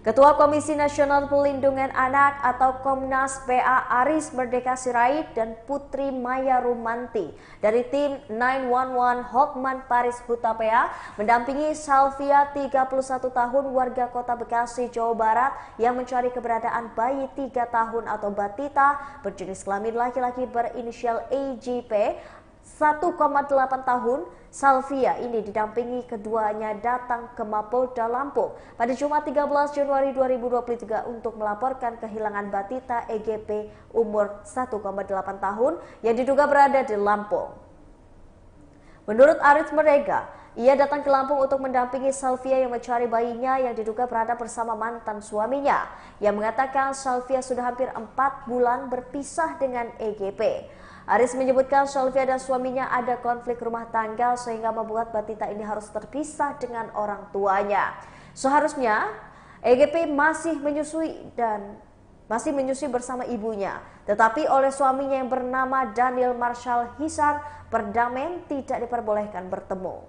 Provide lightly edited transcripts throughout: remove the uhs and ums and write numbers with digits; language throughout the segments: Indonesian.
Ketua Komisi Nasional Perlindungan Anak atau Komnas PA Aris Merdeka Sirait dan Putri Maya Rumanti dari tim 911 Hotman Paris Hutapea mendampingi Salvia 31 tahun warga Kota Bekasi, Jawa Barat yang mencari keberadaan bayi 3 tahun atau batita berjenis kelamin laki-laki berinisial AJP 1,8 tahun. Salvia ini didampingi keduanya datang ke Mapolda Lampung pada Jumat 13 Januari 2023 untuk melaporkan kehilangan batita EGP umur 1,8 tahun yang diduga berada di Lampung. Menurut Aris Merdeka, ia datang ke Lampung untuk mendampingi Salvia yang mencari bayinya yang diduga berada bersama mantan suaminya yang mengatakan Salvia sudah hampir 4 bulan berpisah dengan EGP. Aris menyebutkan Salvia dan suaminya ada konflik rumah tangga sehingga membuat batita ini harus terpisah dengan orang tuanya. Seharusnya EGP masih menyusui bersama ibunya, tetapi oleh suaminya yang bernama Daniel Marshall Hisar, Perdamen tidak diperbolehkan bertemu.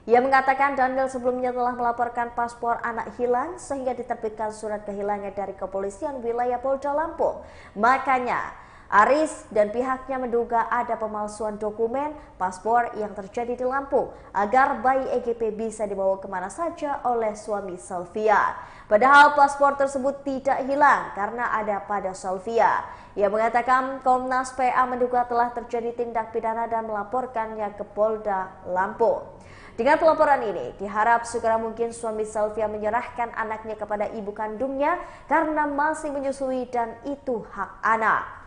Ia mengatakan Daniel sebelumnya telah melaporkan paspor anak hilang sehingga diterbitkan surat kehilangan dari kepolisian wilayah Polda Lampung. Makanya Aris dan pihaknya menduga ada pemalsuan dokumen paspor yang terjadi di Lampung agar bayi EGP bisa dibawa kemana saja oleh suami Salvia. Padahal paspor tersebut tidak hilang karena ada pada Salvia. Ia mengatakan Komnas PA menduga telah terjadi tindak pidana dan melaporkannya ke Polda Lampung. Dengan pelaporan ini, diharap segera mungkin suami Salvia menyerahkan anaknya kepada ibu kandungnya karena masih menyusui dan itu hak anak.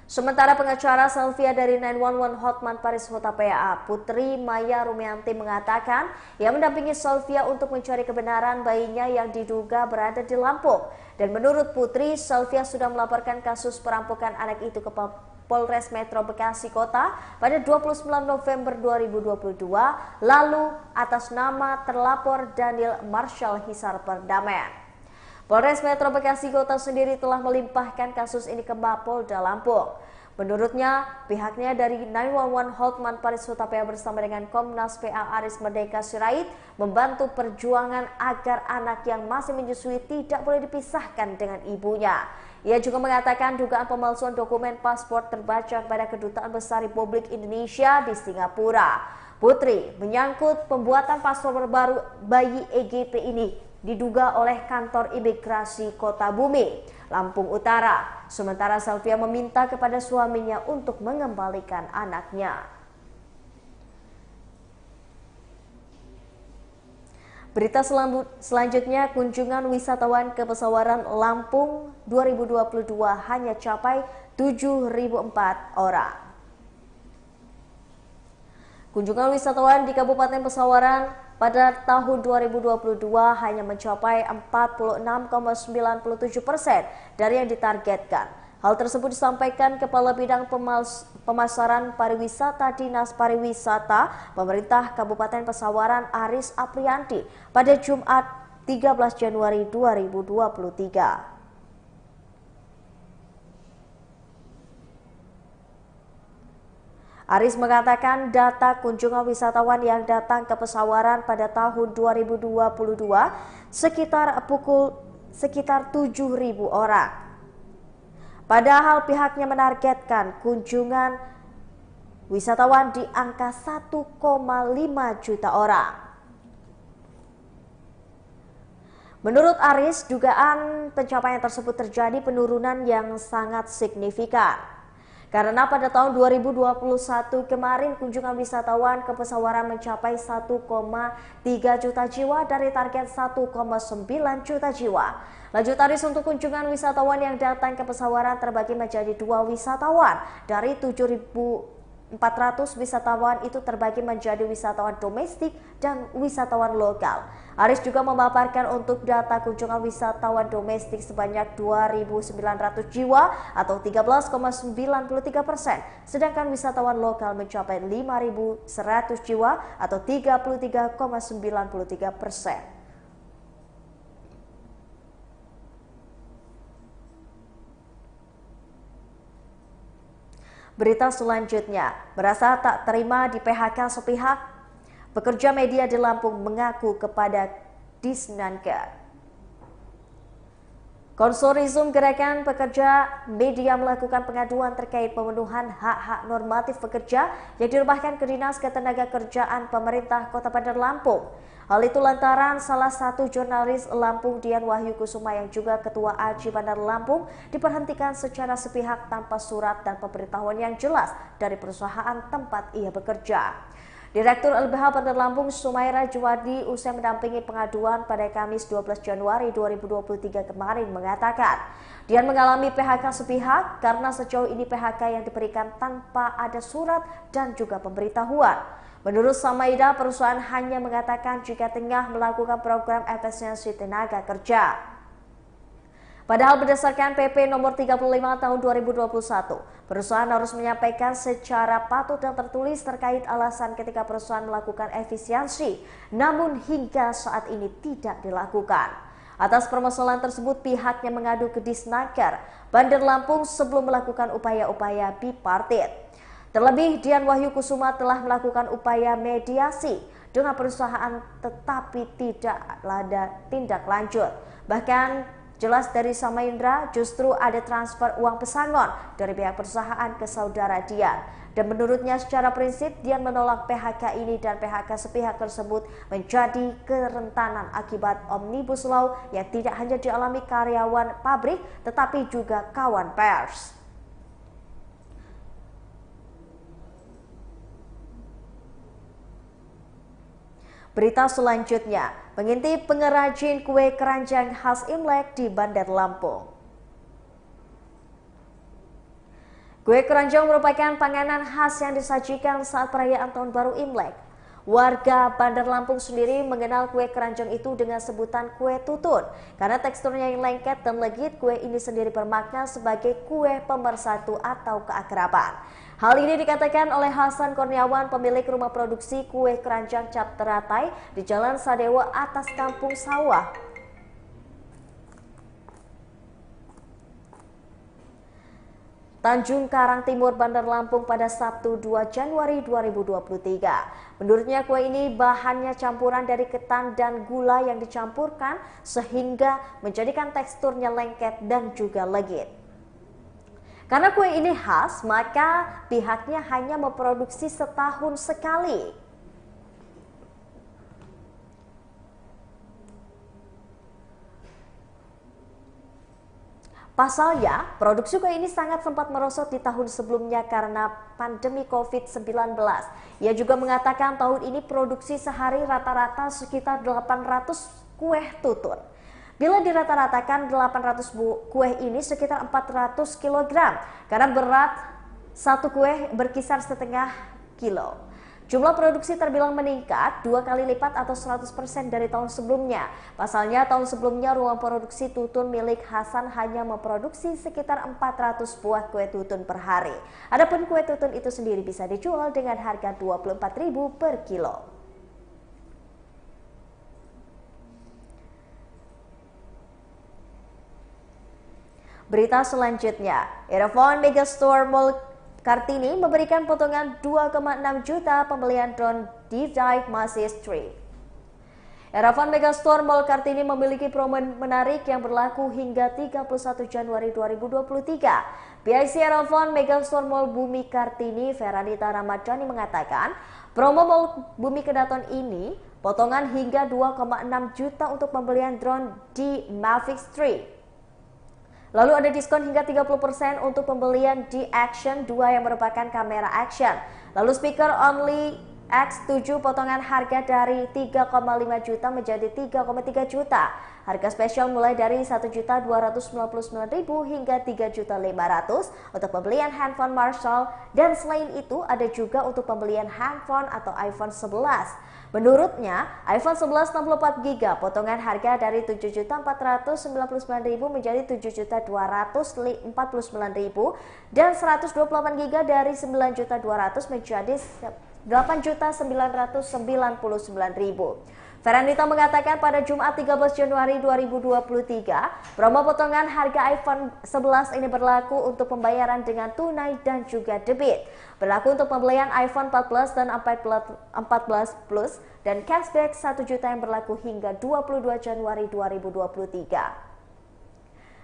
Sementara pengacara Salvia dari 911 Hotman Paris Hutapea, Putri Maya Rumanti mengatakan ia mendampingi Salvia untuk mencari kebenaran bayinya yang diduga berada di Lampung. Dan menurut Putri, Salvia sudah melaporkan kasus perampokan anak itu ke Polres Metro Bekasi Kota pada 29 November 2022 lalu atas nama terlapor Daniel Marshall Hisar Perdamen. Polres Metro Bekasi Kota sendiri telah melimpahkan kasus ini ke Mapolda Lampung. Menurutnya, pihaknya dari 911 Hotman Paris Hutapea bersama dengan Komnas PA Aris Merdeka Sirait membantu perjuangan agar anak yang masih menyusui tidak boleh dipisahkan dengan ibunya. Ia juga mengatakan dugaan pemalsuan dokumen paspor terbaca pada Kedutaan Besar Republik Indonesia di Singapura. Putri menyangkut pembuatan paspor baru bayi EGP ini diduga oleh kantor imigrasi Kota Bumi, Lampung Utara. Sementara Salvia meminta kepada suaminya untuk mengembalikan anaknya. Berita selanjutnya, kunjungan wisatawan ke Pesawaran Lampung 2022 hanya capai 7.004 orang. Kunjungan wisatawan di Kabupaten Pesawaran pada tahun 2022 hanya mencapai 46,97% dari yang ditargetkan. Hal tersebut disampaikan Kepala Bidang Pemasaran Pariwisata Dinas Pariwisata Pemerintah Kabupaten Pesawaran Aris Aprianti pada Jumat 13 Januari 2023. Aris mengatakan data kunjungan wisatawan yang datang ke Pesawaran pada tahun 2022 sekitar 7.000 orang. Padahal pihaknya menargetkan kunjungan wisatawan di angka 1,5 juta orang. Menurut Aris, dugaan pencapaian tersebut terjadi penurunan yang sangat signifikan. Karena pada tahun 2021 kemarin kunjungan wisatawan ke Pesawaran mencapai 1,3 juta jiwa dari target 1,9 juta jiwa. Lanjut Aris, untuk kunjungan wisatawan yang datang ke Pesawaran terbagi menjadi 2 wisatawan. Dari 7.400 wisatawan itu terbagi menjadi wisatawan domestik dan wisatawan lokal. Aris juga memaparkan untuk data kunjungan wisatawan domestik sebanyak 2.900 jiwa atau 13,93%, sedangkan wisatawan lokal mencapai 5.100 jiwa atau 33,93%. Berita selanjutnya, merasa tak terima di PHK sepihak, pekerja media di Lampung mengaku kepada Disnaker. Konsorsium Gerakan Pekerja Media melakukan pengaduan terkait pemenuhan hak-hak normatif pekerja yang dilimpahkan ke Dinas Ketenagakerjaan Pemerintah Kota Bandar Lampung. Hal itu lantaran salah satu jurnalis Lampung, Dian Wahyu Kusuma, yang juga Ketua AJI Bandar Lampung, diberhentikan secara sepihak tanpa surat dan pemberitahuan yang jelas dari perusahaan tempat ia bekerja. Direktur LBH Bandar Lampung Sumaira Juwadi usai mendampingi pengaduan pada Kamis 12 Januari 2023 kemarin mengatakan Dian mengalami PHK sepihak karena sejauh ini PHK yang diberikan tanpa ada surat dan juga pemberitahuan. Menurut Sumaira, perusahaan hanya mengatakan jika tengah melakukan program efisiensi tenaga kerja. Padahal berdasarkan PP nomor 35 tahun 2021, perusahaan harus menyampaikan secara patut dan tertulis terkait alasan ketika perusahaan melakukan efisiensi, namun hingga saat ini tidak dilakukan. Atas permasalahan tersebut, pihaknya mengadu ke Disnaker Bandar Lampung sebelum melakukan upaya-upaya bipartit. Terlebih, Dian Wahyu Kusuma telah melakukan upaya mediasi dengan perusahaan tetapi tidak ada tindak lanjut. Bahkan jelas dari Samaindra justru ada transfer uang pesangon dari pihak perusahaan ke saudara Dian. Dan menurutnya secara prinsip Dian menolak PHK ini dan PHK sepihak tersebut menjadi kerentanan akibat Omnibus Law yang tidak hanya dialami karyawan pabrik tetapi juga kawan pers. Berita selanjutnya, mengintip pengrajin kue keranjang khas Imlek di Bandar Lampung. Kue keranjang merupakan panganan khas yang disajikan saat perayaan Tahun Baru Imlek. Warga Bandar Lampung sendiri mengenal kue keranjang itu dengan sebutan kue tutun. Karena teksturnya yang lengket dan legit, kue ini sendiri bermakna sebagai kue pemersatu atau keakraban. Hal ini dikatakan oleh Hasan Kurniawan, pemilik rumah produksi kue keranjang Cap Teratai di Jalan Sadewa Atas Kampung Sawah. Tanjung Karang Timur, Bandar Lampung pada Sabtu 2 Januari 2023. Menurutnya kue ini bahannya campuran dari ketan dan gula yang dicampurkan sehingga menjadikan teksturnya lengket dan juga legit. Karena kue ini khas, maka pihaknya hanya memproduksi setahun sekali. Pasalnya, produksi kue ini sangat sempat merosot di tahun sebelumnya karena pandemi COVID-19. Ia juga mengatakan tahun ini produksi sehari rata-rata sekitar 800 kue tutun. Bila dirata-ratakan 800 kue ini sekitar 400 kg karena berat satu kue berkisar setengah kilo. Jumlah produksi terbilang meningkat 2 kali lipat atau 100% dari tahun sebelumnya. Pasalnya tahun sebelumnya ruang produksi tutun milik Hasan hanya memproduksi sekitar 400 buah kue tutun per hari. Adapun kue tutun itu sendiri bisa dijual dengan harga Rp24.000 per kilo. Berita selanjutnya, Erafon Megastore Mall Kartini memberikan potongan 2,6 juta pembelian drone D-Dive Masis 3. Erafon Megastore Mall Kartini memiliki promo menarik yang berlaku hingga 31 Januari 2023. PIC Erafon Megastore Mall Bumi Kartini, Feranita Ramadhani mengatakan, promo Mall Bumi Kedaton ini potongan hingga 2,6 juta untuk pembelian drone D-Mavic 3. Lalu ada diskon hingga 30% untuk pembelian D-Action 2 yang merupakan kamera action. Lalu speaker Only X7 potongan harga dari 3,5 juta menjadi 3,3 juta. Harga spesial mulai dari Rp1.299.000 hingga Rp3.500.000 untuk pembelian handphone Marshall. Dan selain itu ada juga untuk pembelian handphone atau iPhone 11. Menurutnya, iPhone 11 64GB potongan harga dari Rp7.499.000 menjadi Rp7.249.000 dan 128GB dari Rp9.200.000 menjadi 8.999.000. Feranita mengatakan pada Jumat 13 Januari 2023, promo potongan harga iPhone 11 ini berlaku untuk pembayaran dengan tunai dan juga debit. Berlaku untuk pembelian iPhone 14 dan 14 Plus dan cashback 1 juta yang berlaku hingga 22 Januari 2023.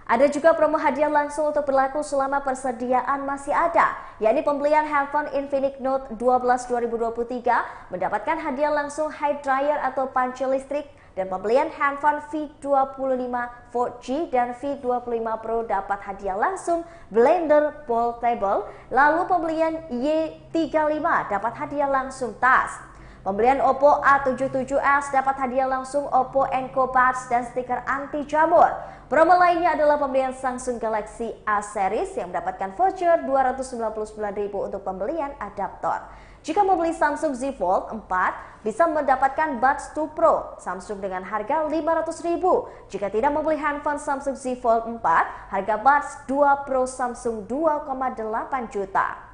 Ada juga promo hadiah langsung untuk berlaku selama persediaan masih ada, yakni pembelian handphone Infinix Note 12 2023 mendapatkan hadiah langsung hair dryer atau panci listrik, dan pembelian handphone V25 4G dan V25 Pro dapat hadiah langsung blender portable, lalu pembelian Y35 dapat hadiah langsung tas. Pembelian Oppo A77s dapat hadiah langsung Oppo Enco Buds dan stiker anti jamur. Promo lainnya adalah pembelian Samsung Galaxy A series yang mendapatkan voucher 299.000 untuk pembelian adaptor. Jika membeli Samsung Z Fold 4 bisa mendapatkan Buds 2 Pro Samsung dengan harga 500.000. Jika tidak membeli handphone Samsung Z Fold 4, harga Buds 2 Pro Samsung 2,8 juta.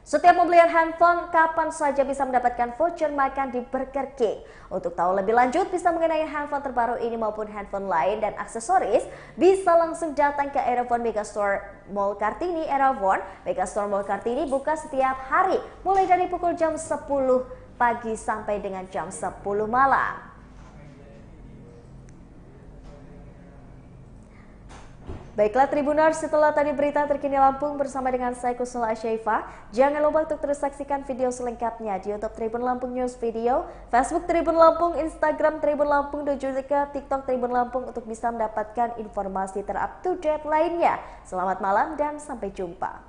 Setiap pembelian handphone kapan saja bisa mendapatkan voucher makan di Burger King. Untuk tahu lebih lanjut bisa mengenai handphone terbaru ini maupun handphone lain dan aksesoris, bisa langsung datang ke Erafone Megastore Mall Kartini. Erafone Megastore Mall Kartini buka setiap hari mulai dari pukul jam 10 pagi sampai dengan jam 10 malam. Baiklah Tribuners, setelah tadi berita terkini Lampung bersama dengan saya Kusnul Asyaifah, jangan lupa untuk terus saksikan video selengkapnya di YouTube Tribun Lampung News Video, Facebook Tribun Lampung, Instagram Tribun Lampung, dan juga TikTok Tribun Lampung untuk bisa mendapatkan informasi ter-up-to-date lainnya. Selamat malam dan sampai jumpa.